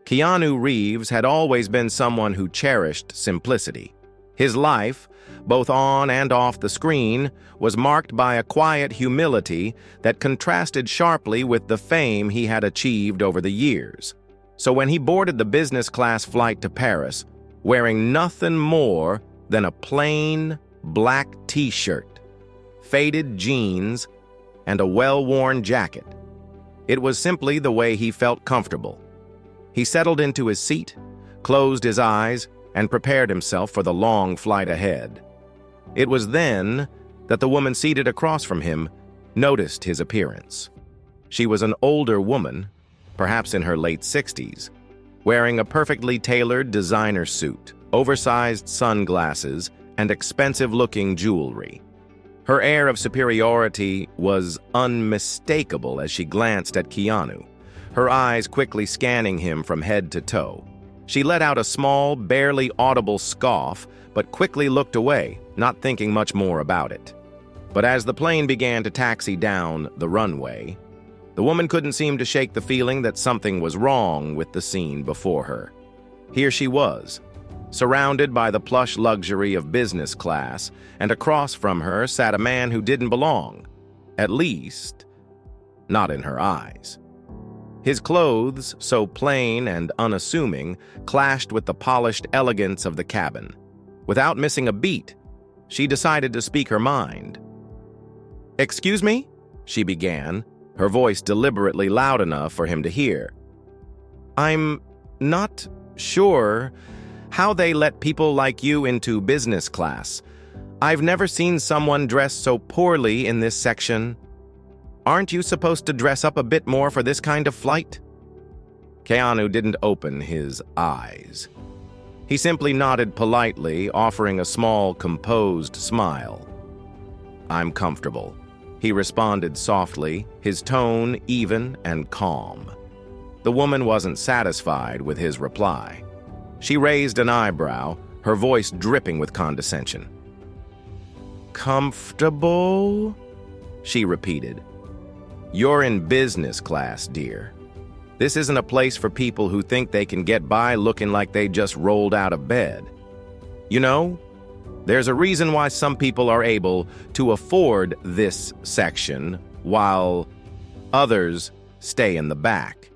Keanu Reeves had always been someone who cherished simplicity. His life, both on and off the screen, was marked by a quiet humility that contrasted sharply with the fame he had achieved over the years. So when he boarded the business-class flight to Paris, wearing nothing more than a plain black t-shirt, faded jeans, and a well-worn jacket, it was simply the way he felt comfortable. He settled into his seat, closed his eyes, and prepared himself for the long flight ahead. It was then that the woman seated across from him noticed his appearance. She was an older woman, perhaps in her late 60s, wearing a perfectly tailored designer suit, oversized sunglasses, and expensive-looking jewelry. Her air of superiority was unmistakable as she glanced at Keanu, her eyes quickly scanning him from head to toe. She let out a small, barely audible scoff, but quickly looked away, not thinking much more about it. But as the plane began to taxi down the runway, the woman couldn't seem to shake the feeling that something was wrong with the scene before her. Here she was, surrounded by the plush luxury of business class, and across from her sat a man who didn't belong, at least, not in her eyes. His clothes, so plain and unassuming, clashed with the polished elegance of the cabin. Without missing a beat, she decided to speak her mind. "Excuse me?" she began, her voice deliberately loud enough for him to hear. "I'm not sure how they let people like you into business class. I've never seen someone dress so poorly in this section. Aren't you supposed to dress up a bit more for this kind of flight?" Keanu didn't open his eyes. He simply nodded politely, offering a small, composed smile. "I'm comfortable," he responded softly, his tone even and calm. The woman wasn't satisfied with his reply. She raised an eyebrow, her voice dripping with condescension. "Comfortable?" she repeated. "You're in business class, dear. This isn't a place for people who think they can get by looking like they just rolled out of bed. You know, there's a reason why some people are able to afford this section while others stay in the back."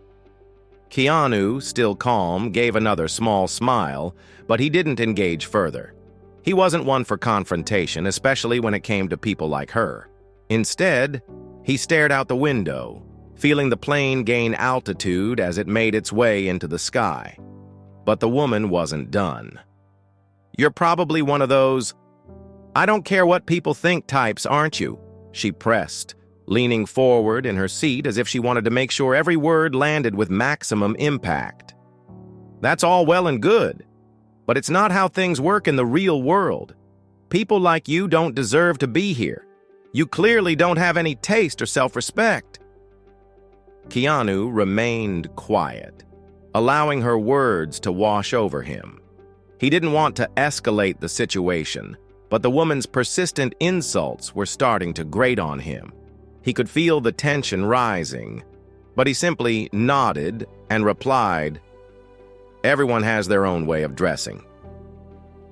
Keanu, still calm, gave another small smile, but he didn't engage further. He wasn't one for confrontation, especially when it came to people like her. Instead, he stared out the window, feeling the plane gain altitude as it made its way into the sky. But the woman wasn't done. "You're probably one of those, 'I don't care what people think' types, aren't you?" she pressed, leaning forward in her seat as if she wanted to make sure every word landed with maximum impact. "That's all well and good, but it's not how things work in the real world. People like you don't deserve to be here. You clearly don't have any taste or self-respect." Keanu remained quiet, allowing her words to wash over him. He didn't want to escalate the situation, but the woman's persistent insults were starting to grate on him. He could feel the tension rising, but he simply nodded and replied, "Everyone has their own way of dressing.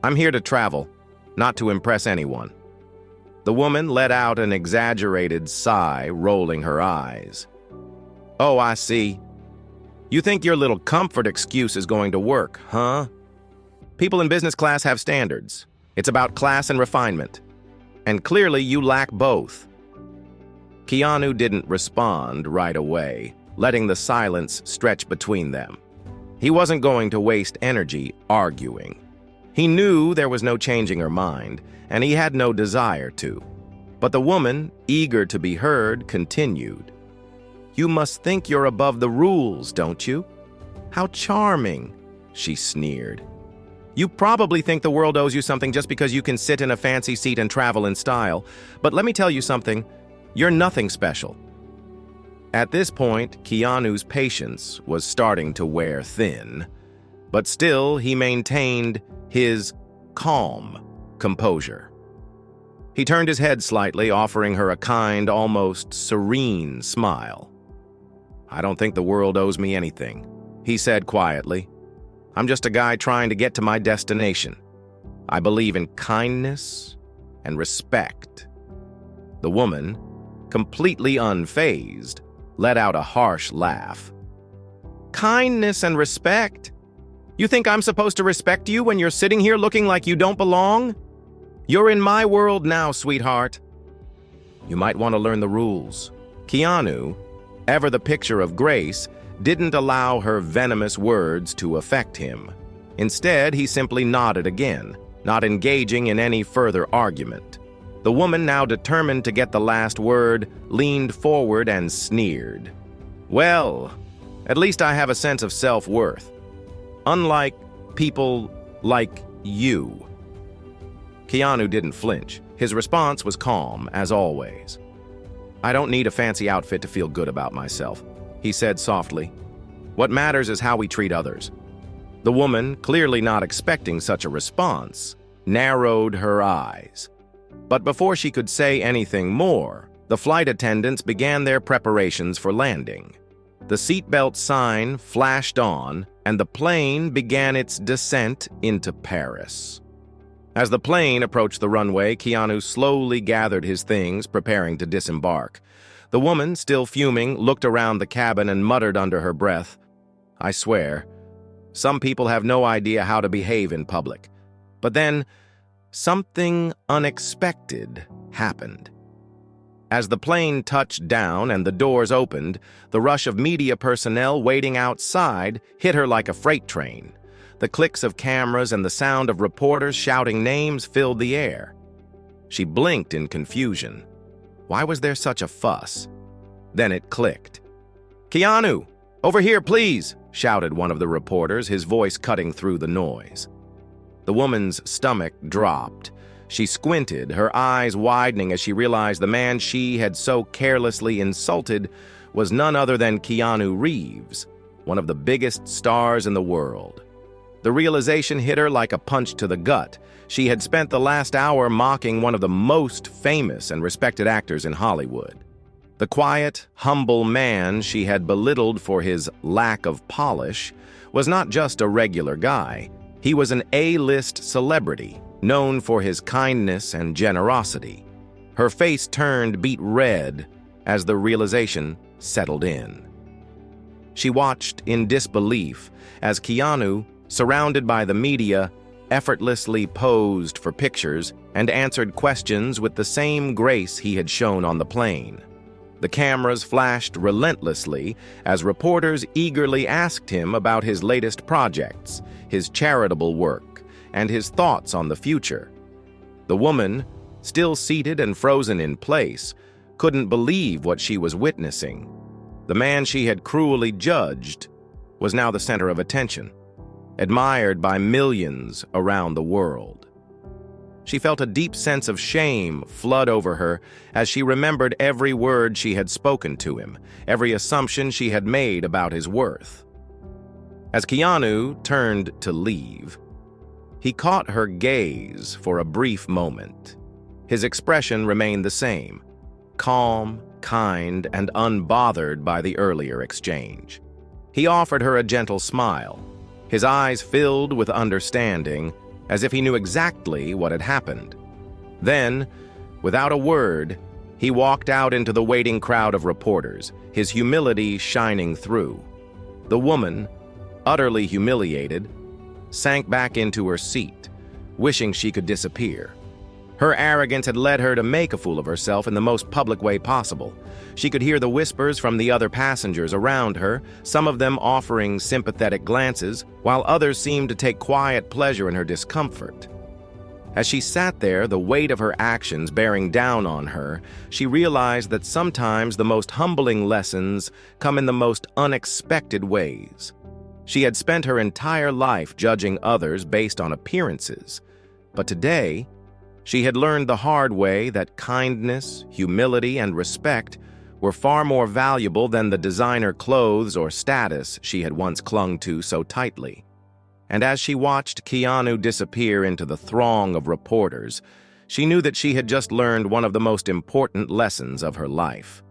I'm here to travel, not to impress anyone." The woman let out an exaggerated sigh, rolling her eyes. "Oh, I see. You think your little comfort excuse is going to work, huh? People in business class have standards. It's about class and refinement. And clearly you lack both." Keanu didn't respond right away, letting the silence stretch between them. He wasn't going to waste energy arguing. He knew there was no changing her mind, and he had no desire to. But the woman, eager to be heard, continued. "You must think you're above the rules, don't you? How charming," she sneered. "You probably think the world owes you something just because you can sit in a fancy seat and travel in style. But let me tell you something, you're nothing special." At this point, Keanu's patience was starting to wear thin, but still he maintained his calm composure. He turned his head slightly, offering her a kind, almost serene smile. "I don't think the world owes me anything. he said quietly. "I'm just a guy trying to get to my destination. I believe in kindness and respect." The woman, completely unfazed, let out a harsh laugh. "Kindness and respect? You think I'm supposed to respect you when you're sitting here looking like you don't belong? You're in my world now, sweetheart. You might want to learn the rules." Keanu, ever the picture of grace, didn't allow her venomous words to affect him. Instead, he simply nodded again, not engaging in any further argument. The woman, now determined to get the last word, leaned forward and sneered. "Well, at least I have a sense of self-worth. Unlike people like you." Keanu didn't flinch. His response was calm, as always. "I don't need a fancy outfit to feel good about myself," he said softly. "What matters is how we treat others." The woman, clearly not expecting such a response, narrowed her eyes. But before she could say anything more, the flight attendants began their preparations for landing. The seatbelt sign flashed on, and the plane began its descent into Paris. As the plane approached the runway, Keanu slowly gathered his things, preparing to disembark. The woman, still fuming, looked around the cabin and muttered under her breath, "I swear, some people have no idea how to behave in public." But then, something unexpected happened. As the plane touched down and the doors opened, the rush of media personnel waiting outside hit her like a freight train. The clicks of cameras and the sound of reporters shouting names filled the air. She blinked in confusion. Why was there such a fuss? Then it clicked. "Keanu, over here, please!" shouted one of the reporters, his voice cutting through the noise. The woman's stomach dropped. She squinted, her eyes widening as she realized the man she had so carelessly insulted was none other than Keanu Reeves, one of the biggest stars in the world. The realization hit her like a punch to the gut. She had spent the last hour mocking one of the most famous and respected actors in Hollywood. The quiet, humble man she had belittled for his lack of polish was not just a regular guy. He was an A-list celebrity, known for his kindness and generosity. Her face turned beet red as the realization settled in. She watched in disbelief as Keanu, surrounded by the media, effortlessly posed for pictures and answered questions with the same grace he had shown on the plane. The cameras flashed relentlessly as reporters eagerly asked him about his latest projects, his charitable work, and his thoughts on the future. The woman, still seated and frozen in place, couldn't believe what she was witnessing. The man she had cruelly judged was now the center of attention, admired by millions around the world. She felt a deep sense of shame flood over her as she remembered every word she had spoken to him, every assumption she had made about his worth. As Keanu turned to leave, he caught her gaze for a brief moment. His expression remained the same, calm, kind, and unbothered by the earlier exchange. He offered her a gentle smile, his eyes filled with understanding, as if he knew exactly what had happened. Then, without a word, he walked out into the waiting crowd of reporters, his humility shining through. The woman, utterly humiliated, sank back into her seat, wishing she could disappear. Her arrogance had led her to make a fool of herself in the most public way possible. She could hear the whispers from the other passengers around her, some of them offering sympathetic glances, while others seemed to take quiet pleasure in her discomfort. As she sat there, the weight of her actions bearing down on her, she realized that sometimes the most humbling lessons come in the most unexpected ways. She had spent her entire life judging others based on appearances, but today, she had learned the hard way that kindness, humility, and respect were far more valuable than the designer clothes or status she had once clung to so tightly. And as she watched Keanu disappear into the throng of reporters, she knew that she had just learned one of the most important lessons of her life.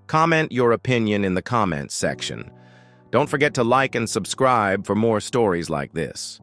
Comment your opinion in the comments section. Don't forget to like and subscribe for more stories like this.